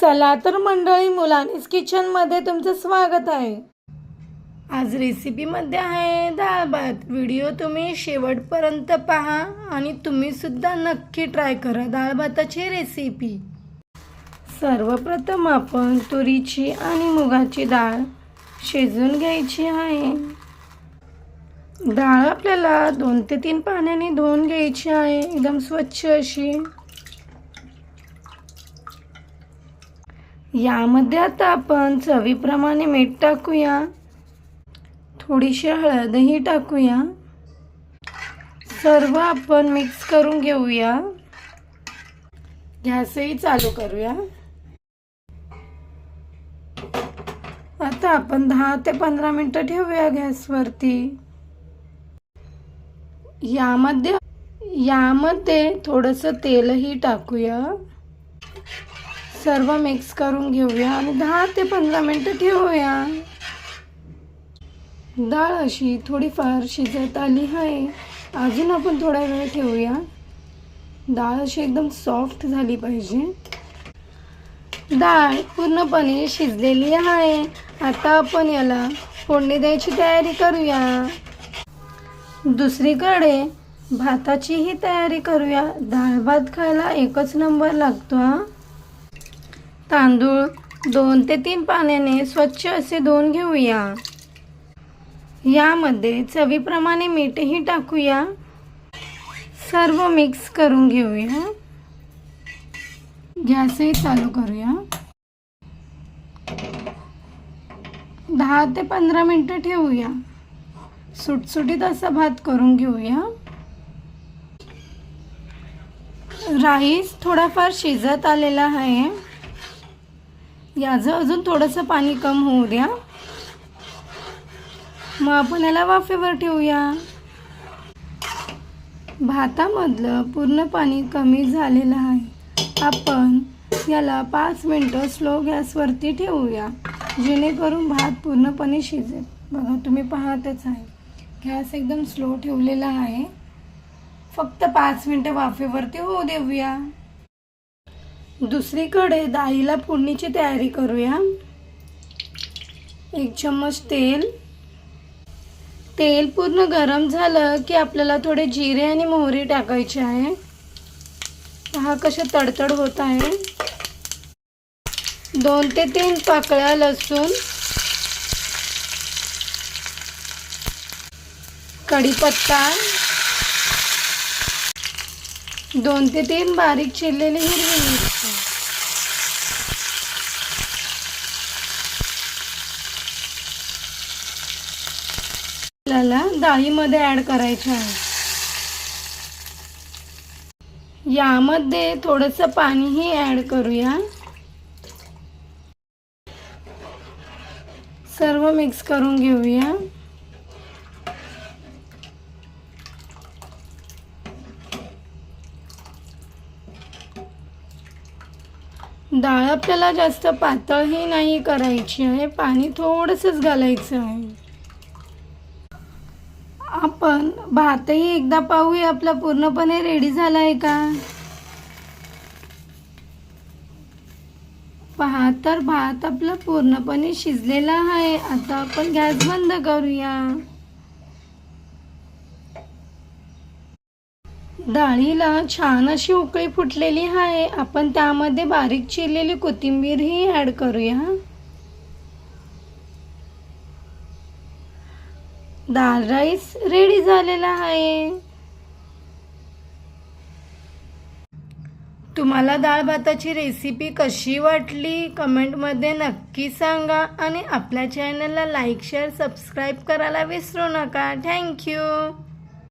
चला तर मंडळी, मुलानीस किचनमध्ये तुमचं स्वागत आहे। आज रेसिपीमध्ये आहे डाळ भात। व्हिडिओ तुम्ही शेवटपर्यंत पहा आणि तुम्ही सुद्धा नक्की ट्राय करा डाळ भाताची रेसिपी। सर्वप्रथम आपण तुरीची आणि मुगाची डाळ शिजवून घ्यायची आहे। डाळ आपल्याला 2 ते 3 पाण्याने धुवून घ्यायची आहे, एकदम स्वच्छ अशी। यामध्ये आता आपण चवीप्रमाणे मीठ टाकूया, थोडीशी हळदही टाकूया। सर्व आपण मिक्स करून घेऊया। गॅसही चालू करूया। आता आपण 10 ते 15 मिनिटं ठेवूया गॅसवरती। यामध्ये थोडंसं तेलही टाकूया। सर्व मिक्स करून घेऊया आणि 10 ते 15 मिनिटं ठेवूया। डाळ अशी थोडीफार शिजत आली आहे, अजून आपण थोडा वेळ ठेवूया। डाळ अशी एकदम सॉफ्ट झाली पाहिजे। डाळ पूर्णपणे शिजलेली आहे। आता आपण याला फोडणी द्यायची तयारी करूया। दुसरीकडे भाताचीही तयारी करूया। डाळ भात खायला एकच नंबर लागतो। तांदूळ 2 ते 3 पाण्याने स्वच्छ असे धुवून घेऊया। यामध्ये चवीप्रमाणे मीठही टाकूया। सर्व मिक्स करून घेऊया। गॅसही चालू करूया। 10 ते 15 मिनिटं ठेवूया। सुटसुटीत असा भात करून घेऊया। राईस थोडाफार शिजत आलेला आहे। याचं अजून थोडंसं पाणी कम होऊ द्या, मग आपण याला वाफेवर ठेवूया। भातामधलं पूर्ण पाणी कमी झालेलं आहे। आपण याला 5 मिनिटं स्लो गॅसवरती ठेवूया, जेणेकरून भात पूर्णपणे शिजेल। बघा, तुम्ही पाहतच आहे, गॅस एकदम स्लो ठेवलेला आहे। फक्त 5 मिनिटं वाफेवरती होऊ देऊया। दुसरीकडे डाळीला फोडणीची तयारी करूया। 1 चम्मच तेल पूर्ण गरम झालं की आपल्याला थोडे जिरे आणि मोहरी टाकायचे आहे। पहा कसे तडतड होत आहे। 2 ते 3 पाकळ्या लसूण, कढीपत्ता, 2 ते 3 बारीक चिरलेली हिरवी मिरची, आपल्याला डाळीमध्ये ॲड करायचे आहे। यामध्ये थोडंसं पाणीही ॲड करूया। सर्व मिक्स करून घेऊया। डाळ आपल्याला जास्त पातळही नाही करायची आहे, पाणी थोडंसंच घालायचं आहे। आपण भातही एकदा पाहूया, आपला पूर्णपणे रेडी झाला आहे का। पहा तर भात आपला पूर्णपणे शिजलेला आहे। आता आपण गॅस बंद करूया। डाळीला छान अशी उकळी फुटलेली आहे। आपण त्यामध्ये बारीक चिरलेली कोथिंबीरही ॲड करूया। डाळ राईस रेडी झालेला आहे। तुम्हाला डाळ भाताची रेसिपी कशी वाटली कमेंटमध्ये नक्की सांगा आणि आपल्या चॅनलला लाईक, शेअर, सबस्क्राईब करायला विसरू नका। थँक्यू।